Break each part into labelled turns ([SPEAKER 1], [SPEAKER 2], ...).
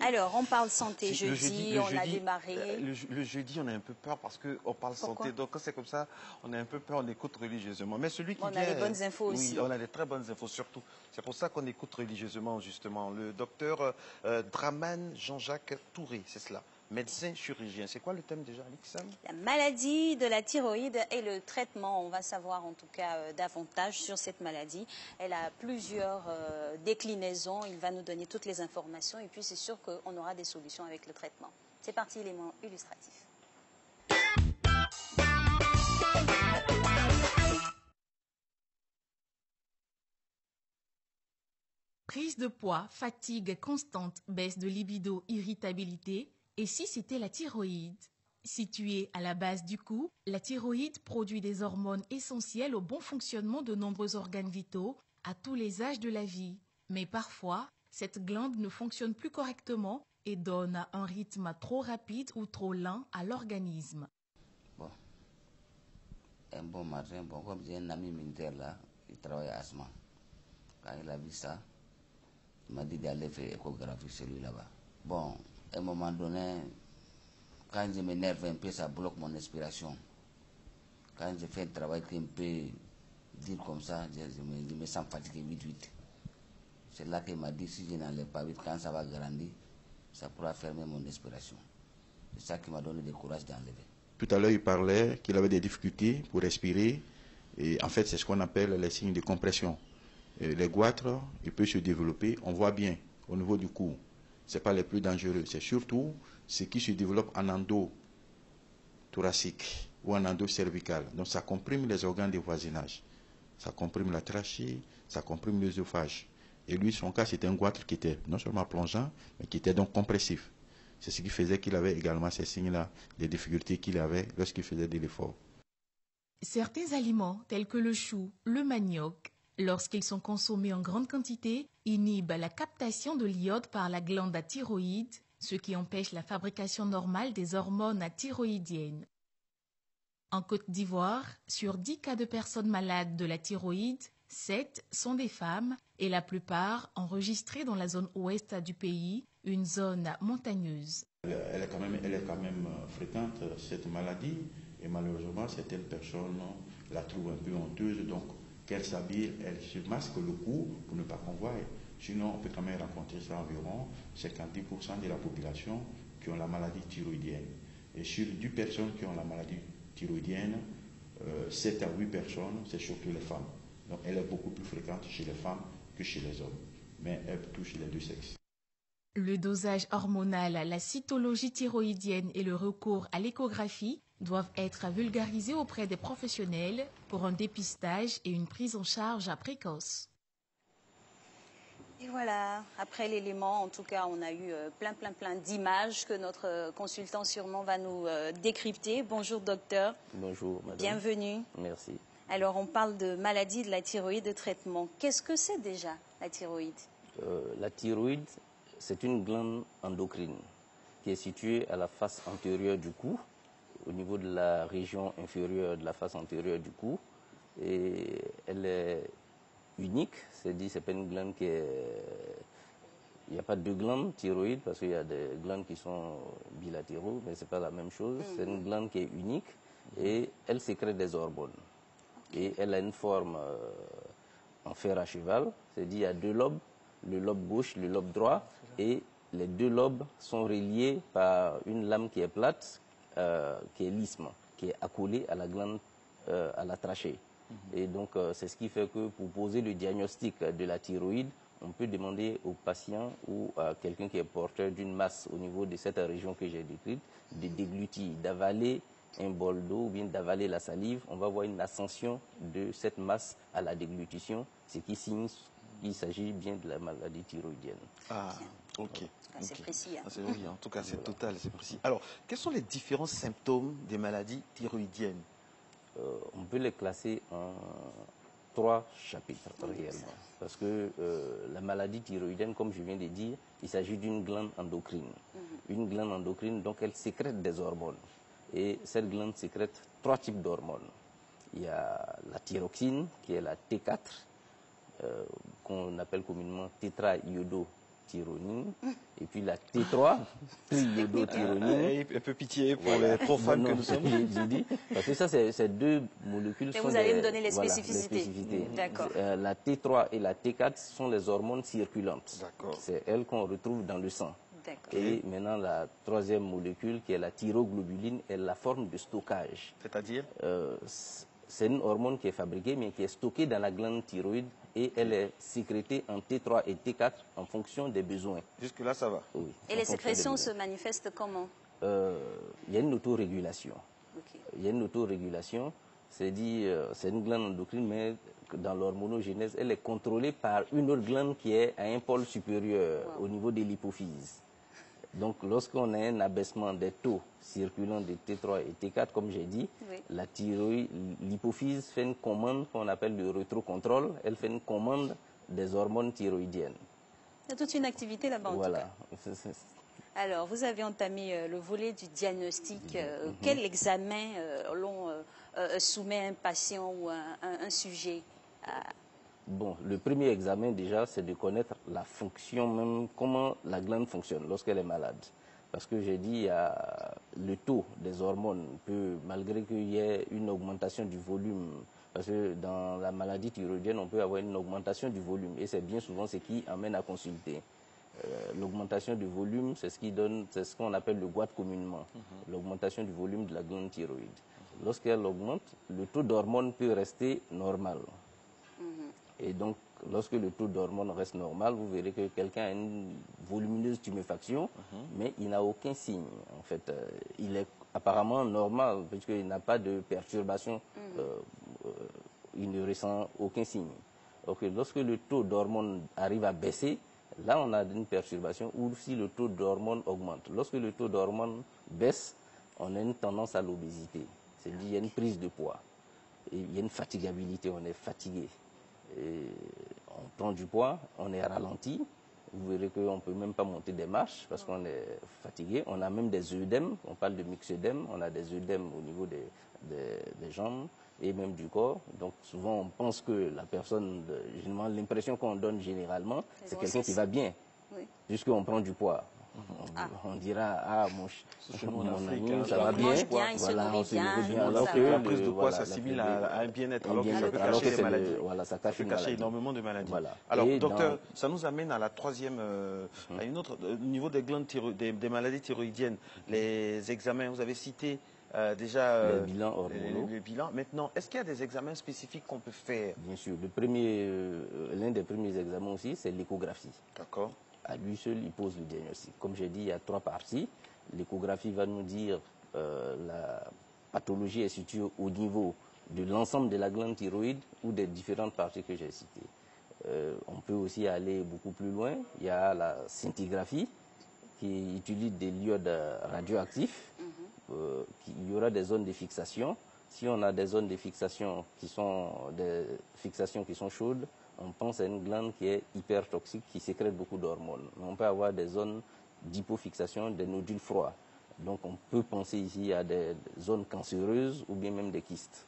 [SPEAKER 1] Alors, on parle santé jeudi, on a démarré.
[SPEAKER 2] Le jeudi, on a un peu peur parce qu'on parle santé. Donc, quand c'est comme ça, on a un peu peur, on écoute religieusement. Mais celui qui
[SPEAKER 1] on a les bonnes infos aussi.
[SPEAKER 2] Oui, on a des très bonnes infos surtout. C'est pour ça qu'on écoute religieusement, justement. Le docteur Draman Jean-Jacques Touré, c'est cela. Médecin chirurgien. C'est quoi le thème déjà, Alexandre?
[SPEAKER 1] La maladie de la thyroïde et le traitement. On va savoir en tout cas davantage sur cette maladie. Elle a plusieurs déclinaisons. Il va nous donner toutes les informations et puis c'est sûr qu'on aura des solutions avec le traitement. C'est parti, élément illustratif.
[SPEAKER 3] Prise de poids, fatigue constante, baisse de libido, irritabilité. Et si c'était la thyroïde? Située à la base du cou, la thyroïde produit des hormones essentielles au bon fonctionnement de nombreux organes vitaux à tous les âges de la vie. Mais parfois, cette glande ne fonctionne plus correctement et donne un rythme trop rapide ou trop lent à l'organisme.
[SPEAKER 4] Bon, un bon matin, comme j'ai un ami militaire là, il travaille à Asma. Quand il a vu ça, il m'a dit d'aller faire échographie chez lui là-bas. Bon, à un moment donné, quand je m'énerve un peu, ça bloque mon inspiration. Quand je fais un travail qui est un peu dire comme ça, je me sens fatigué vite. C'est là qu'il m'a dit, si je n'enlève pas vite, quand ça va grandir, ça pourra fermer mon inspiration. C'est ça qui m'a donné le courage d'enlever.
[SPEAKER 5] Tout à l'heure, il parlait qu'il avait des difficultés pour respirer. Et en fait, c'est ce qu'on appelle les signes de compression. Et les goitres, ils peuvent se développer, on voit bien, au niveau du cou. Ce n'est pas les plus dangereux. C'est surtout ce qui se développe en endo thoracique ou en endo cervical. Donc ça comprime les organes de voisinage. Ça comprime la trachée, ça comprime l'œsophage. Et lui, son cas, c'était un goitre qui était non seulement plongeant, mais qui était donc compressif. C'est ce qui faisait qu'il avait également ces signes-là, les difficultés qu'il avait lorsqu'il faisait de l'effort.
[SPEAKER 3] Certains aliments, tels que le chou, le manioc, lorsqu'ils sont consommés en grande quantité, inhibent la captation de l'iode par la glande thyroïde, ce qui empêche la fabrication normale des hormones thyroïdiennes. En Côte d'Ivoire, sur 10 cas de personnes malades de la thyroïde, 7 sont des femmes et la plupart enregistrées dans la zone ouest du pays, une zone montagneuse.
[SPEAKER 5] Elle est quand même fréquente, cette maladie, et malheureusement, certaines personnes la trouvent un peu honteuse, donc qu'elle s'habille, elle se masque le cou pour ne pas qu'on voie. Sinon, on peut quand même rencontrer ça environ 50% de la population qui ont la maladie thyroïdienne. Et sur 10 personnes qui ont la maladie thyroïdienne, 7 à 8 personnes, c'est surtout les femmes. Donc elle est beaucoup plus fréquente chez les femmes que chez les hommes. Mais elle touche les deux sexes.
[SPEAKER 3] Le dosage hormonal, la cytologie thyroïdienne et le recours à l'échographie doivent être vulgarisés auprès des professionnels pour un dépistage et une prise en charge précoce.
[SPEAKER 1] Et voilà, après l'élément, en tout cas, on a eu plein d'images que notre consultant sûrement va nous décrypter. Bonjour docteur.
[SPEAKER 6] Bonjour madame.
[SPEAKER 1] Bienvenue.
[SPEAKER 6] Merci.
[SPEAKER 1] Alors on parle de maladie de la thyroïde, de traitement. Qu'est-ce que c'est déjà la thyroïde?
[SPEAKER 6] La thyroïde, c'est une glande endocrine qui est située à la face antérieure du cou, au niveau de la région inférieure de la face antérieure du cou. Et elle est unique, c'est-à-dire c'est pas une glande qui est... Il n'y a pas deux glandes thyroïdes parce qu'il y a des glandes qui sont bilatéraux, mais ce n'est pas la même chose. C'est une glande qui est unique et elle sécrète des hormones. Et elle a une forme en fer à cheval, c'est-à-dire il y a deux lobes, le lobe gauche, le lobe droit, et les deux lobes sont reliés par une lame qui est plate, qui est l'isthme, qui est accolée à la glande, à la trachée. Et donc c'est ce qui fait que pour poser le diagnostic de la thyroïde, on peut demander au patient ou à quelqu'un qui est porteur d'une masse au niveau de cette région que j'ai décrite, de déglutir, d'avaler un bol d'eau ou bien d'avaler la salive. On va voir une ascension de cette masse à la déglutition, ce qui signe qu'il s'agit bien de la maladie thyroïdienne.
[SPEAKER 2] Ah, ok.
[SPEAKER 1] C'est précis. Hein.
[SPEAKER 2] Oui, en tout cas, c'est total, c'est précis. Alors, quels sont les différents symptômes des maladies thyroïdiennes?
[SPEAKER 6] On peut les classer en 3 chapitres réellement. Parce que la maladie thyroïdienne, comme je viens de dire, il s'agit d'une glande endocrine. Une glande endocrine, donc elle sécrète des hormones. Et cette glande sécrète 3 types d'hormones. Il y a la thyroxine, qui est la T4, qu'on appelle communément tétraiodo thyronine, et puis la T3, triiodothyronine.
[SPEAKER 2] Un peu pitié pour les profanes que nous sommes.
[SPEAKER 6] J'ai dit, parce que ça, ces deux molécules
[SPEAKER 1] Et
[SPEAKER 6] sont
[SPEAKER 1] vous allez me donner les
[SPEAKER 6] voilà,
[SPEAKER 1] spécificités. D'accord.
[SPEAKER 6] La T3 et la T4 sont les hormones circulantes.
[SPEAKER 2] D'accord.
[SPEAKER 6] C'est elles qu'on retrouve dans le sang.
[SPEAKER 1] D'accord.
[SPEAKER 6] Et maintenant, la troisième molécule, qui est la thyroglobuline, est la forme de stockage.
[SPEAKER 2] C'est-à-dire
[SPEAKER 6] C'est une hormone qui est fabriquée, mais qui est stockée dans la glande thyroïde et elle est sécrétée en T3 et T4 en fonction des besoins.
[SPEAKER 2] Jusque-là, ça va.
[SPEAKER 6] Oui,
[SPEAKER 1] Et les sécrétions se manifestent comment?
[SPEAKER 6] Il y a une autorégulation.
[SPEAKER 1] Ok.
[SPEAKER 6] Il y a une autorégulation, c'est une glande endocrine, mais dans l'hormonogénèse, elle est contrôlée par une autre glande qui est à un pôle supérieur au niveau de l'hypophyse. Donc, lorsqu'on a un abaissement des taux circulants de T3 et T4, comme j'ai dit,
[SPEAKER 1] Oui.
[SPEAKER 6] la thyroïde, l'hypophyse fait une commande qu'on appelle le rétrocontrôle. Elle fait une commande des hormones thyroïdiennes.
[SPEAKER 1] Il y a toute une activité là-bas en tout
[SPEAKER 6] Voilà.
[SPEAKER 1] cas. Alors, vous avez entamé le volet du diagnostic. Quel examen l'on soumet un patient ou un sujet
[SPEAKER 6] Bon, le premier examen déjà, c'est de connaître la fonction même, comment la glande fonctionne lorsqu'elle est malade. Parce que j'ai dit, le taux des hormones peut, malgré qu'il y ait une augmentation du volume, parce que dans la maladie thyroïdienne, on peut avoir une augmentation du volume. Et c'est bien souvent ce qui amène à consulter. L'augmentation du volume, c'est ce qui donne, c'est ce qu'on appelle le goitre communément, l'augmentation du volume de la glande thyroïde. Lorsqu'elle augmente, le taux d'hormones peut rester normal. Et donc, lorsque le taux d'hormones reste normal, vous verrez que quelqu'un a une volumineuse tuméfaction, mais il n'a aucun signe. En fait, il est apparemment normal, puisqu'il n'a pas de perturbation, il ne ressent aucun signe. Donc, lorsque le taux d'hormones arrive à baisser, là, on a une perturbation, ou si le taux d'hormones augmente. Lorsque le taux d'hormones baisse, on a une tendance à l'obésité. C'est-à-dire qu'il y a une prise de poids. Et il y a une fatigabilité, on est fatigué. Et on prend du poids, on est ralenti. Vous verrez qu'on ne peut même pas monter des marches parce qu'on est fatigué. On a même des œdèmes, on parle de myxœdème, on a des œdèmes au niveau des jambes et même du corps. Donc souvent on pense que la personne, l'impression qu'on donne généralement, c'est quelqu'un qui va bien, puisqu'on prend du poids. On dira, mon ami, ça va bien.
[SPEAKER 1] Mange bien, il se nourrit bien.
[SPEAKER 2] Alors que la prise de poids s'assimile à un bien-être, alors que ça peut cacher des maladies.
[SPEAKER 6] Voilà, ça
[SPEAKER 2] peut cacher énormément de maladies.
[SPEAKER 6] Voilà.
[SPEAKER 2] Alors, docteur, ça nous amène à la troisième, à une autre, au niveau des glandes des maladies thyroïdiennes, les examens, vous avez cité déjà
[SPEAKER 6] les bilans hormonaux.
[SPEAKER 2] Les bilans. Maintenant, est-ce qu'il y a des examens spécifiques qu'on peut faire?
[SPEAKER 6] Bien sûr. L'un des premiers examens aussi, c'est l'échographie.
[SPEAKER 2] D'accord.
[SPEAKER 6] À lui seul, il pose le diagnostic. Comme j'ai dit, il y a 3 parties. L'échographie va nous dire la pathologie est située au niveau de l'ensemble de la glande thyroïde ou des différentes parties que j'ai citées. On peut aussi aller beaucoup plus loin. Il y a la scintigraphie qui utilise des iodes radioactifs. Il y aura des zones de fixation. Si on a des zones de fixation qui sont chaudes, on pense à une glande qui est hyper toxique, qui sécrète beaucoup d'hormones. On peut avoir des zones d'hypofixation, des nodules froids. Donc on peut penser ici à des zones cancéreuses ou bien même des kystes.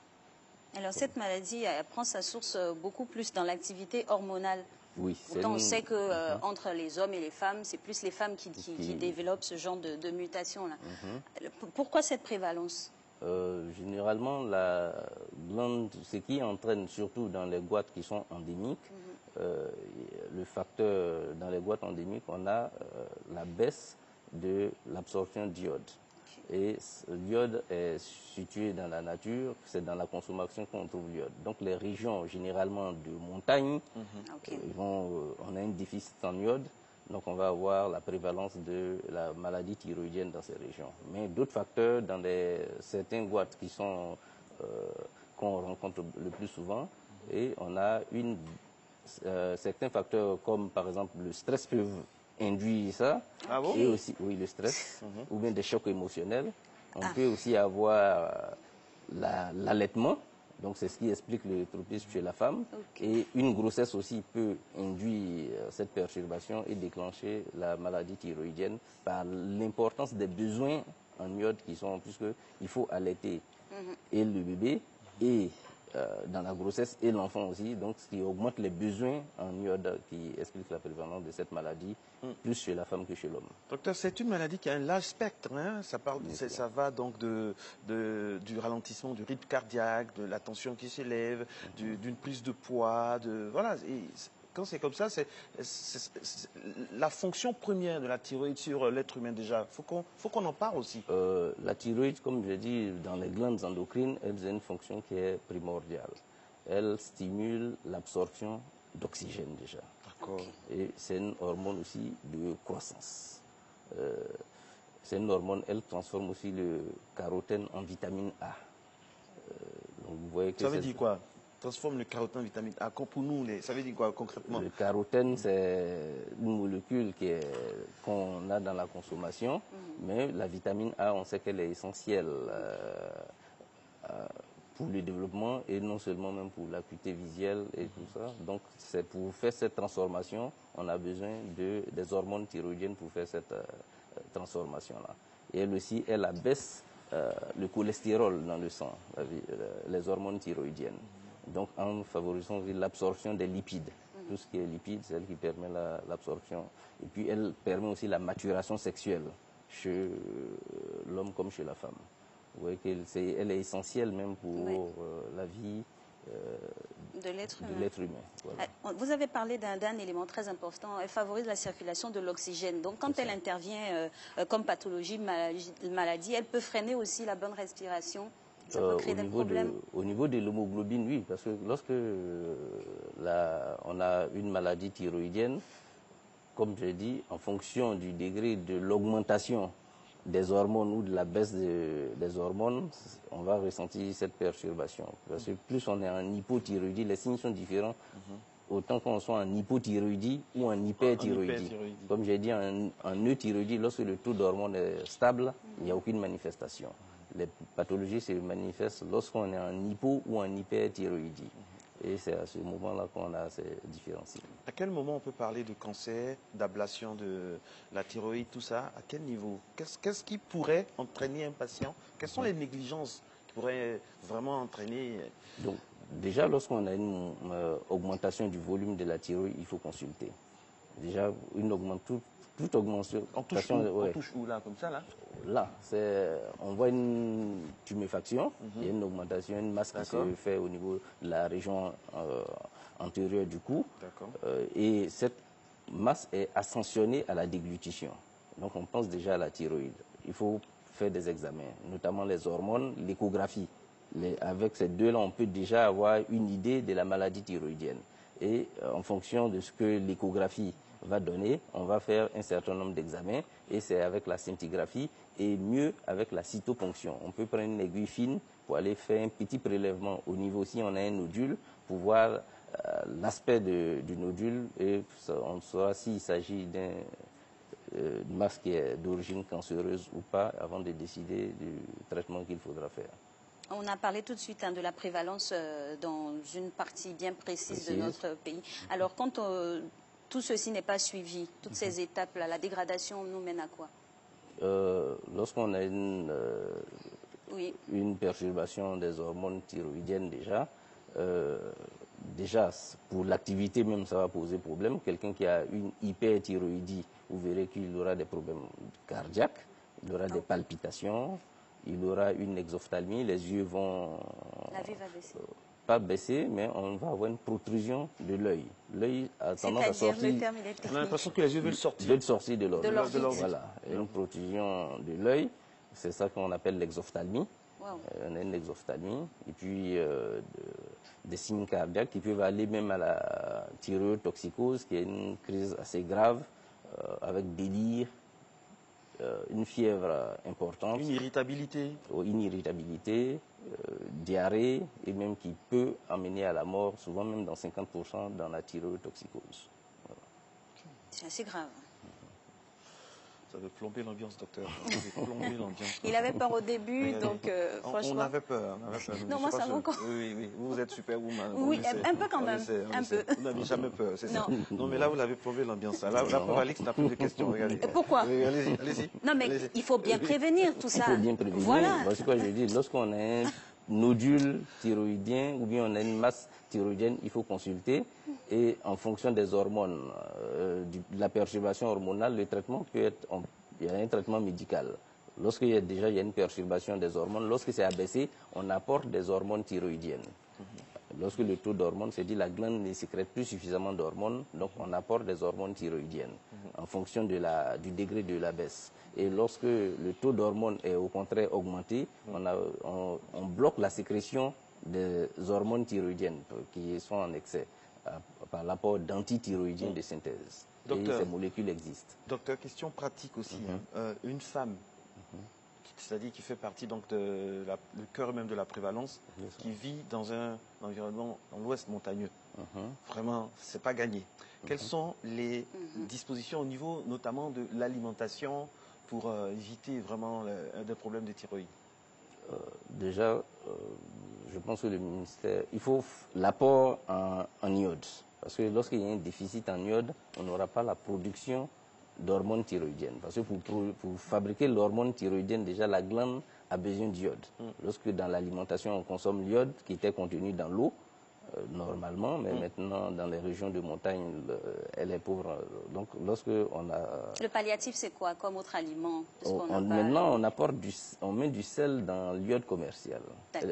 [SPEAKER 1] Alors cette maladie, elle prend sa source beaucoup plus dans l'activité hormonale.
[SPEAKER 6] Oui.
[SPEAKER 1] Pourtant, on sait que entre les hommes et les femmes, c'est plus les femmes qui développent ce genre de mutation-là. Pourquoi cette prévalence?
[SPEAKER 6] Généralement, la glande, ce qui entraîne surtout dans les goitres qui sont endémiques, le facteur dans les goitres endémiques, on a la baisse de l'absorption d'iode. Et l'iode est situé dans la nature, c'est dans la consommation qu'on trouve l'iode. Donc les régions généralement de montagne, on a un déficit en iode. Donc on va avoir la prévalence de la maladie thyroïdienne dans ces régions. Mais d'autres facteurs dans certains goitres qu'on rencontre le plus souvent, et on a certains facteurs comme par exemple le stress peut induire ça, et aussi le stress, ou bien des chocs émotionnels. On peut aussi avoir l'allaitement. Donc c'est ce qui explique le tropisme chez la femme. Et une grossesse aussi peut induire cette perturbation et déclencher la maladie thyroïdienne par l'importance des besoins en iode qui sont, puisqu'il faut allaiter et le bébé et dans la grossesse et l'enfant aussi, donc ce qui augmente les besoins en iode, qui explique la prévalence de cette maladie, plus chez la femme que chez l'homme.
[SPEAKER 2] Docteur, c'est une maladie qui a un large spectre. Hein? Ça va donc du ralentissement du rythme cardiaque, de la tension qui s'élève, d'une prise de poids. Voilà. Et quand c'est comme ça, c'est la fonction première de la thyroïde sur l'être humain déjà. Faut qu'on en parle aussi.
[SPEAKER 6] La thyroïde, comme je dis, dans les glandes endocrines, elle a une fonction qui est primordiale. Elle stimule l'absorption d'oxygène déjà.
[SPEAKER 2] D'accord.
[SPEAKER 6] Et c'est une hormone aussi de croissance. C'est une hormone, elle transforme aussi le carotène en vitamine A. Donc vous voyez que
[SPEAKER 2] ça veut dire quoi? Transforme le carotène en vitamine A. Pour nous, ça veut dire quoi concrètement?
[SPEAKER 6] Le carotène, c'est une molécule qu'on a dans la consommation, mais la vitamine A, on sait qu'elle est essentielle pour le développement et non seulement même pour l'acuité visuelle et tout ça. Donc, c'est pour faire cette transformation, on a besoin des hormones thyroïdiennes pour faire cette transformation-là. Et elle aussi, elle abaisse le cholestérol dans le sang, les hormones thyroïdiennes. Donc, en favorisant l'absorption des lipides. Tout ce qui est lipides, c'est elle qui permet l'absorption. Et puis, elle permet aussi la maturation sexuelle chez l'homme comme chez la femme. Vous voyez qu'elle est essentielle même pour la vie
[SPEAKER 1] de l'être
[SPEAKER 6] humain. Voilà.
[SPEAKER 1] Vous avez parlé d'un élément très important. Elle favorise la circulation de l'oxygène. Donc, quand elle intervient comme pathologie, maladie, elle peut freiner aussi la bonne respiration. Ça peut créer des problèmes.
[SPEAKER 6] Au niveau de l'hémoglobine, oui, parce que lorsque on a une maladie thyroïdienne, comme je dis, en fonction du degré de l'augmentation des hormones ou de la baisse des hormones, on va ressentir cette perturbation. Parce que plus on est en hypothyroïdie, les signes sont différents. Autant qu'on soit en hypothyroïdie ou en hyperthyroïdie. Comme j'ai dit, en euthyroïdie, lorsque le taux d'hormones est stable, il n'y a aucune manifestation. Les pathologies se manifestent lorsqu'on est en hypo ou en hyperthyroïdie. Et c'est à ce moment-là qu'on a ces différents signes.
[SPEAKER 2] À quel moment on peut parler de cancer, d'ablation de la thyroïde, tout ça? À quel niveau? Qu'est-ce qui pourrait entraîner un patient? Quelles sont les négligences qui pourraient vraiment entraîner?
[SPEAKER 6] Donc, déjà, lorsqu'on a une augmentation du volume de la thyroïde, il faut consulter. Déjà, toute augmentation...
[SPEAKER 2] On touche où là, comme ça, là?
[SPEAKER 6] Là, on voit une tuméfaction, il y a une augmentation, une masse qui se fait au niveau de la région antérieure du cou. Et cette masse est ascensionnée à la déglutition. Donc on pense déjà à la thyroïde. Il faut faire des examens, notamment les hormones, l'échographie. Avec ces deux-là, on peut déjà avoir une idée de la maladie thyroïdienne. Et en fonction de ce que l'échographie va donner, on va faire un certain nombre d'examens et c'est avec la scintigraphie et mieux avec la cytoponction. On peut prendre une aiguille fine pour aller faire un petit prélèvement au niveau, si on a un nodule, pour voir l'aspect du nodule et on saura s'il s'agit d'une masse qui est d'origine cancéreuse ou pas avant de décider du traitement qu'il faudra faire.
[SPEAKER 1] On a parlé tout de suite de la prévalence dans une partie bien précise de notre pays. Alors quand tout ceci n'est pas suivi, toutes ces étapes-là, la dégradation nous mène à quoi?
[SPEAKER 6] Lorsqu'on a une perturbation des hormones thyroïdiennes déjà, pour l'activité même, ça va poser problème. Quelqu'un qui a une hyperthyroïdie, vous verrez qu'il aura des problèmes cardiaques, il aura des palpitations, il aura une exophthalmie, les yeux vont...
[SPEAKER 1] La vue va baisser.
[SPEAKER 6] Pas baisser, mais on va avoir une protrusion de l'œil. L'œil a tendance à sortir...
[SPEAKER 2] On a l'impression que les yeux veulent sortir.
[SPEAKER 6] Veulent sortir de l'orbite.
[SPEAKER 1] Voilà.
[SPEAKER 6] Une protrusion de l'œil, c'est ça qu'on appelle l'exophthalmie.
[SPEAKER 1] Wow.
[SPEAKER 6] On a une exophthalmie. Et puis, des signes cardiaques qui peuvent aller même à la thyroïdotoxicose, qui est une crise assez grave, avec délire, une fièvre importante.
[SPEAKER 2] Une irritabilité.
[SPEAKER 6] Une irritabilité, diarrhée, et même qui peut amener à la mort, souvent même dans 50% dans la thyroïdotoxicose. Voilà.
[SPEAKER 1] C'est assez grave.
[SPEAKER 2] Ça veut plomber l'ambiance, docteur.
[SPEAKER 1] Il avait peur au début, donc franchement...
[SPEAKER 2] On avait peur.
[SPEAKER 1] Non, moi ça va encore.
[SPEAKER 2] Oui, vous êtes superwoman.
[SPEAKER 1] Oui, un peu quand même. Un peu.
[SPEAKER 2] Vous n'avez jamais peur, c'est ça. Non, mais là, vous l'avez plombé l'ambiance. Là, pour Alix n'a plus de questions, regardez.
[SPEAKER 1] Pourquoi?
[SPEAKER 2] Allez-y.
[SPEAKER 1] Non, mais il faut bien prévenir tout ça.
[SPEAKER 6] Il faut bien prévenir.
[SPEAKER 1] Voilà.
[SPEAKER 6] Parce que je dis, lorsqu'on a un nodule thyroïdien ou bien on a une masse thyroïdienne, il faut consulter. Et en fonction des hormones, de la perturbation hormonale, le traitement peut être, il y a un traitement médical. Lorsqu'il y a déjà une perturbation des hormones, lorsque c'est abaissé, on apporte des hormones thyroïdiennes. Lorsque le taux d'hormones, c'est dit la glande ne sécrète plus suffisamment d'hormones, donc on apporte des hormones thyroïdiennes en fonction du degré de la baisse. Et lorsque le taux d'hormones est au contraire augmenté, on bloque la sécrétion des hormones thyroïdiennes qui sont en excès par l'apport d'antithyroïdiens de synthèse.
[SPEAKER 2] Docteur,
[SPEAKER 6] et ces molécules existent.
[SPEAKER 2] Docteur, question pratique aussi. Une femme, c'est-à-dire qui fait partie donc le cœur même de la prévalence, qui vit dans un environnement dans l'ouest montagneux. Vraiment, c'est pas gagné. Quelles sont les dispositions au niveau notamment de l'alimentation pour éviter vraiment des problèmes de thyroïde?
[SPEAKER 6] Déjà, je pense que le ministère, il faut l'apport en iode. Parce que lorsqu'il y a un déficit en iode, on n'aura pas la production d'hormones thyroïdiennes. Parce que pour fabriquer l'hormone thyroïdienne, déjà la glande a besoin d'iode. Lorsque dans l'alimentation on consomme l'iode qui était contenu dans l'eau, normalement, mais maintenant dans les régions de montagne, elle est pauvre. Donc lorsque on a...
[SPEAKER 1] Le palliatif, c'est quoi comme autre aliment?
[SPEAKER 6] Maintenant, on met du sel dans l'iode commercial.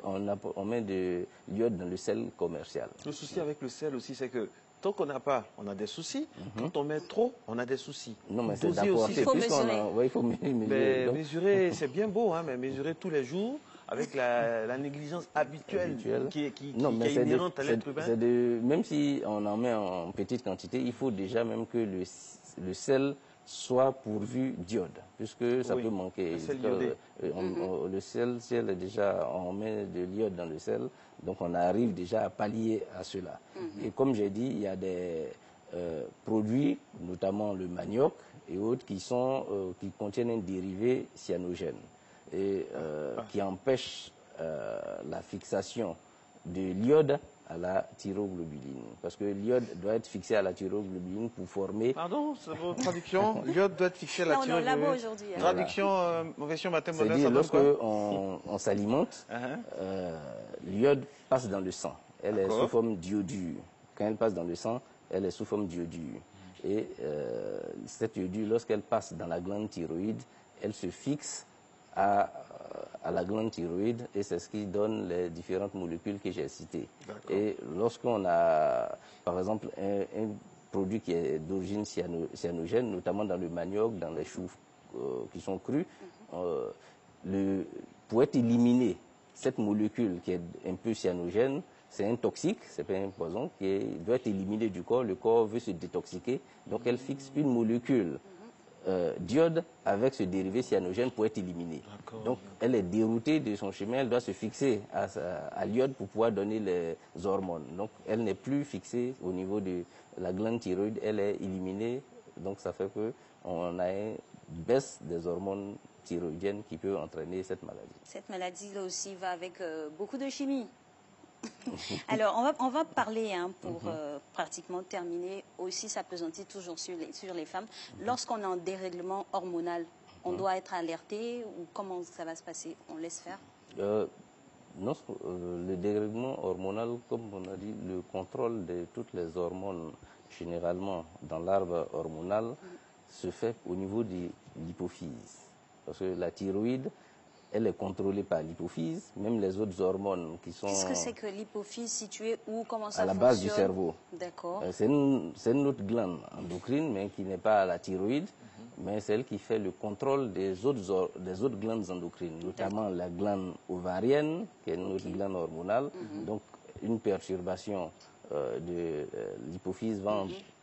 [SPEAKER 6] On met de l'iode dans le sel commercial.
[SPEAKER 2] Le souci avec le sel aussi, c'est que tant qu'on n'a pas, on a des soucis. Quand on met trop, on a des soucis.
[SPEAKER 6] Non, mais c'est d'apporter.
[SPEAKER 1] Il faut mesurer.
[SPEAKER 6] Il faut mesurer.
[SPEAKER 2] Mesurer, c'est bien beau, hein, mais mesurer tous les jours avec la négligence habituelle qui est inhérente à l'être humain.
[SPEAKER 6] Même si on en met en petite quantité, il faut déjà même que le sel soit pourvu d'iode, puisque ça peut manquer. Le sel, si elle est déjà, on met de l'iode dans le sel, donc on arrive déjà à pallier à cela. Et comme j'ai dit, il y a des produits, notamment le manioc et autres, qui contiennent un dérivé cyanogène et qui empêche la fixation de l'iode à la thyroglobuline. Parce que l'iode doit être fixé à la thyroglobuline pour former...
[SPEAKER 2] Pardon, c'est votre traduction. L'iode doit être fixé à la thyroglobine.
[SPEAKER 1] On est là-bas aujourd'hui.
[SPEAKER 2] Traduction, version mathématique.
[SPEAKER 6] C'est-à-dire, lorsqu'on s'alimente, l'iode passe dans le sang. Elle est sous forme d'iodure. Quand elle passe dans le sang, elle est sous forme d'iodure. Et cette iodure, lorsqu'elle passe dans la glande thyroïde, elle se fixe à la glande thyroïde et c'est ce qui donne les différentes molécules que j'ai citées. Et lorsqu'on a, par exemple, un produit qui est d'origine cyanogène, notamment dans le manioc, dans les choux qui sont crus, pour être éliminé, cette molécule qui est un peu cyanogène, c'est un toxique, c'est pas un poison, qui doit être éliminé du corps. Le corps veut se détoxiquer, donc elle fixe une molécule d'iode avec ce dérivé cyanogène pour être éliminée. Donc elle est déroutée de son chemin, elle doit se fixer à l'iode pour pouvoir donner les hormones. Donc elle n'est plus fixée au niveau de la glande thyroïde, elle est éliminée. Donc ça fait qu'on a une baisse des hormones thyroïdiennes qui peut entraîner cette maladie.
[SPEAKER 1] Cette maladie-là aussi va avec beaucoup de chimie. Alors, on va parler, pour pratiquement terminer, aussi s'appesantir toujours sur les femmes. Lorsqu'on a un dérèglement hormonal, on doit être alerté ou comment ça va se passer? On laisse faire?
[SPEAKER 6] Non, le dérèglement hormonal, comme on a dit, le contrôle de toutes les hormones, généralement dans l'arbre hormonal, se fait au niveau de l'hypophyse. Parce que la thyroïde, elle est contrôlée par l'hypophyse, même les autres hormones qui sont...
[SPEAKER 1] Qu'est-ce que c'est que l'hypophyse située où? Comment ça
[SPEAKER 6] fonctionne? À la base du cerveau.
[SPEAKER 1] D'accord.
[SPEAKER 6] C'est une autre glande endocrine, mais qui n'est pas la thyroïde, mais celle qui fait le contrôle des autres glandes endocrines, notamment la glande ovarienne, qui est une autre glande hormonale. Donc, une perturbation de l'hypophyse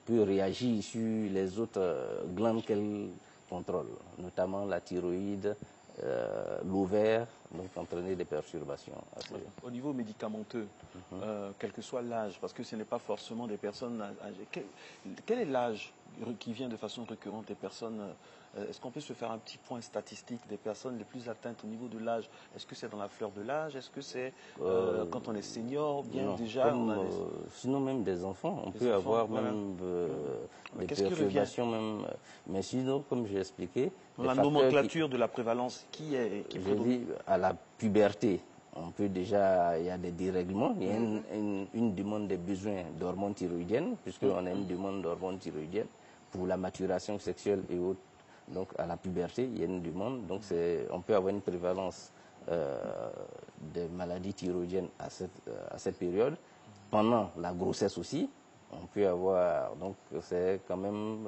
[SPEAKER 6] peut réagir sur les autres glandes qu'elle contrôle, notamment la thyroïde, l'ovaire, donc entraîner des perturbations.
[SPEAKER 2] Au niveau médicamenteux, quel que soit l'âge, parce que ce n'est pas forcément des personnes âgées. Quel est l'âge qui vient de façon récurrente des personnes? Est-ce qu'on peut se faire un petit point statistique des personnes les plus atteintes au niveau de l'âge? Est-ce que c'est dans la fleur de l'âge? Est-ce que c'est quand on est senior? Bien non, déjà
[SPEAKER 6] sinon même des enfants, on peut avoir même des perturbations. Même, mais sinon, comme j'ai expliqué...
[SPEAKER 2] La nomenclature de la prévalence, qui
[SPEAKER 6] je dis à la puberté, on peut déjà, il y a des dérèglements, il y a une demande des besoins d'hormones thyroïdiennes, puisqu'on a une demande d'hormones thyroïdiennes pour la maturation sexuelle et autres. Donc à la puberté, il y a une demande, donc on peut avoir une prévalence des maladies thyroïdiennes à cette période. Pendant la grossesse aussi, on peut avoir, donc c'est quand même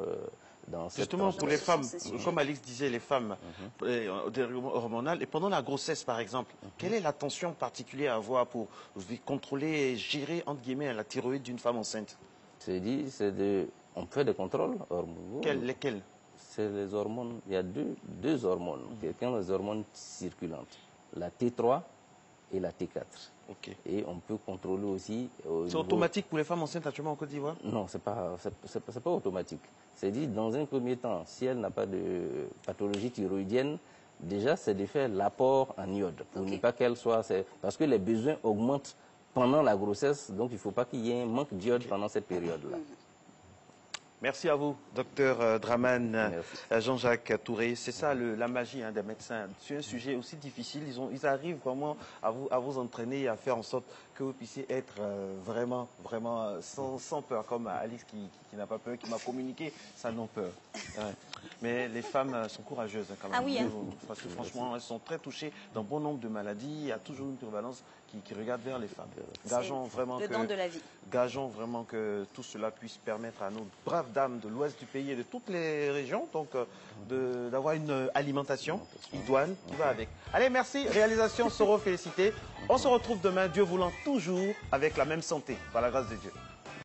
[SPEAKER 6] dans cette...
[SPEAKER 2] Justement, pour les femmes, comme Alix disait, les femmes, au dérèglement hormonal, et pendant la grossesse, par exemple, quelle est l'attention particulière à avoir pour contrôler et gérer, entre guillemets, la thyroïde d'une femme enceinte?
[SPEAKER 6] On fait des contrôles hormonaux.
[SPEAKER 2] Lesquels?
[SPEAKER 6] C'est les hormones, il y a deux hormones, les hormones circulantes, la T3 et la T4.
[SPEAKER 2] Okay.
[SPEAKER 6] Et on peut contrôler aussi...
[SPEAKER 2] C'est automatique pour les femmes enceintes actuellement en Côte d'Ivoire?
[SPEAKER 6] Non, c'est pas automatique. C'est dit, dans un premier temps, si elle n'a pas de pathologie thyroïdienne, déjà, c'est de faire l'apport en iode, pour ne pas qu'elle soit... Parce que les besoins augmentent pendant la grossesse, donc il ne faut pas qu'il y ait un manque d'iode pendant cette période-là.
[SPEAKER 2] Merci à vous, docteur Dramane, Jean-Jacques Touré. C'est ça la magie des médecins. Sur un sujet aussi difficile, ils arrivent vraiment à vous entraîner et à faire en sorte que vous puissiez être vraiment sans peur, comme Alice qui n'a pas peur, qui m'a communiqué sa non-peur. Ouais. Mais les femmes sont courageuses quand même.
[SPEAKER 1] Ah oui, hein.
[SPEAKER 2] Parce que franchement, elles sont très touchées dans bon nombre de maladies. Il y a toujours une prévalence qui regarde vers les femmes. Gageons vraiment
[SPEAKER 1] le don de la vie.
[SPEAKER 2] Gageons vraiment que tout cela puisse permettre à nos braves dames de l'ouest du pays et de toutes les régions donc d'avoir une alimentation idoine qui va avec. Allez, merci. Réalisation Soro, félicité. On se retrouve demain, Dieu voulant, toujours avec la même santé, par la grâce de Dieu.